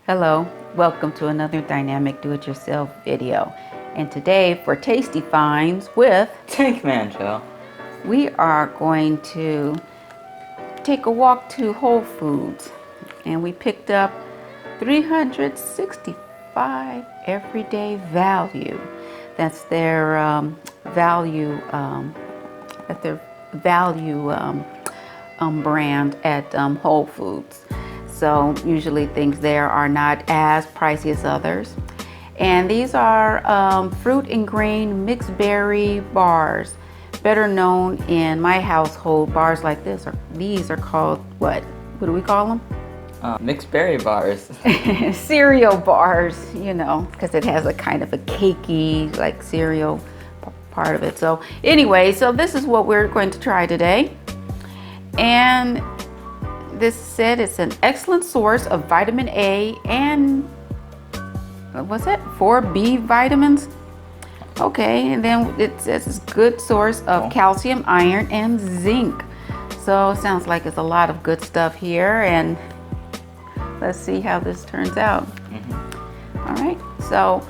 Hello, welcome to another dynamic do-it-yourself video. And today for Tasty Finds with Tankmanjoe. we are going to take a walk to Whole Foods, and we picked up 365 everyday value. That's their value brand at Whole Foods. So usually things there are not as pricey as others. And these are fruit and grain mixed berry bars, better known in my household. Bars like these are called what? What do we call them? Mixed berry bars. Cereal bars, you know, because it has a kind of a cakey like cereal part of it. So anyway, so this is what we're going to try today. And this said it's an excellent source of vitamin A and what's that? 4B vitamins. Okay, and then it says it's a good source of calcium, iron, and zinc. So it sounds like it's a lot of good stuff here, and let's see how this turns out. All right, so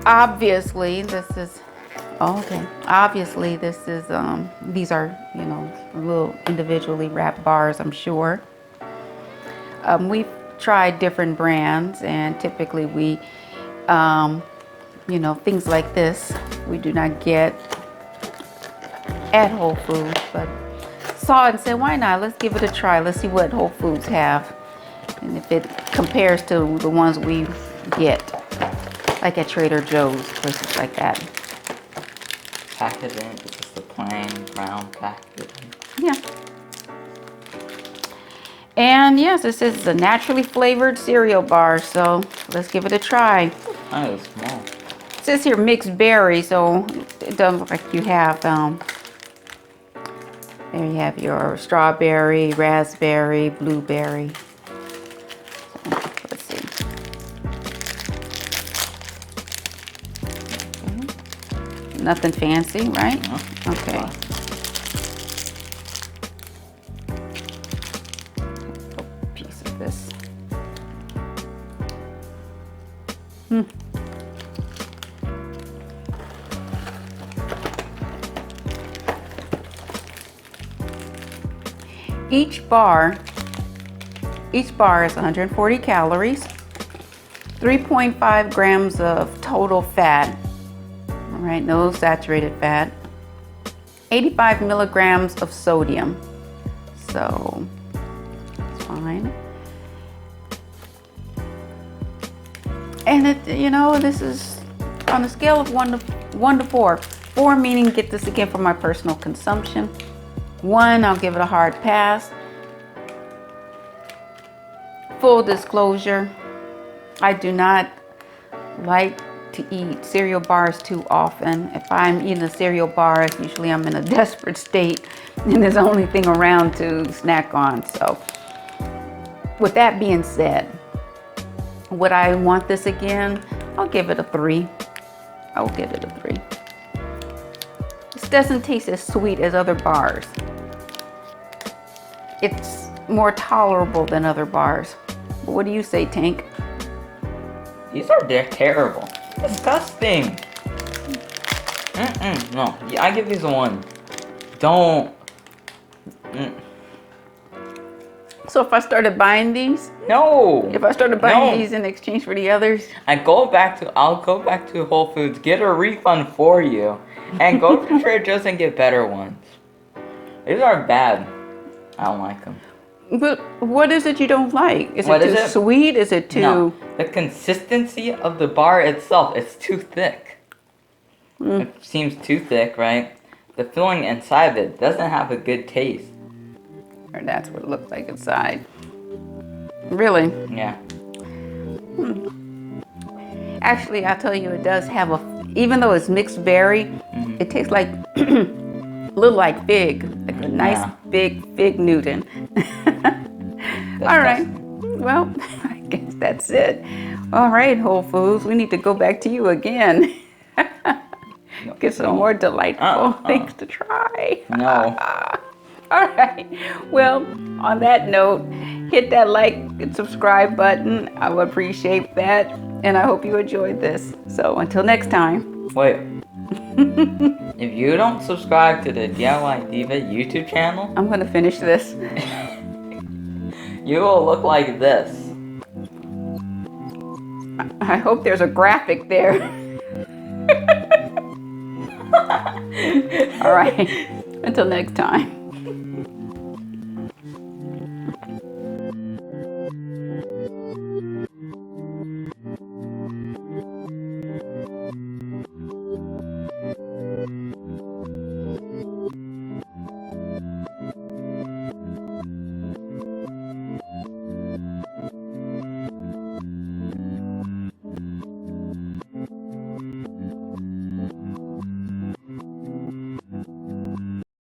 obviously this is these are, you know, little individually wrapped bars, I'm sure. We've tried different brands, and typically we, you know, things like this we do not get at Whole Foods, but saw it and said, why not? Let's give it a try. Let's see what Whole Foods have, and if it compares to the ones we get, like at Trader Joe's, places like that. Packaging, it's just a plain brown packaging. Yeah. And yes, it says it's a naturally flavored cereal bar, so let's give it a try. Oh, it's small. It says here mixed berry, so it doesn't look like you have, there you have your strawberry, raspberry, blueberry. So, let's see. Okay. Nothing fancy, right? No. Okay. Piece of this. Each bar is 140 calories, 3.5 grams of total fat. All right, no saturated fat. 85 milligrams of sodium. So it's fine. And it, you know, this is on a scale of 1 to 4. 4 meaning get this again for my personal consumption. 1, I'll give it a hard pass. Full disclosure, I do not like to eat cereal bars too often. If I'm eating a cereal bar, usually I'm in a desperate state and there's the only thing around to snack on. So with that being said, would I want this again? I'll give it a 3. I will give it a 3. This doesn't taste as sweet as other bars. It's more tolerable than other bars. But what do you say, Tank? They're terrible. Disgusting. No, yeah, I give these a 1. Don't. So if I started buying these? No. If I started buying these in exchange for the others? I'll go back to Whole Foods, get a refund for you, and go to Trader Joe's and get better ones. These are bad. I don't like them. But what is it you don't like? Is What it is too it? sweet? Is it too... No, the consistency of the bar itself, it's too thick. It seems too thick, right? The filling inside of it doesn't have a good taste. Or that's what it looks like inside. Really? Yeah. Actually, I'll tell you, it does have a... Even though it's mixed berry, it tastes like... a little like fig. Like a nice big fig Newton. All right. Well, I guess that's it. All right, Whole Foods, we need to go back to you again. Get some more delightful things to try. No. All right. Well, on that note, hit that like and subscribe button. I would appreciate that. And I hope you enjoyed this. So until next time. Wait. If you don't subscribe to the DIY Diva YouTube channel, I'm gonna finish this. you will look like this. I hope there's a graphic there. All right. Until next time.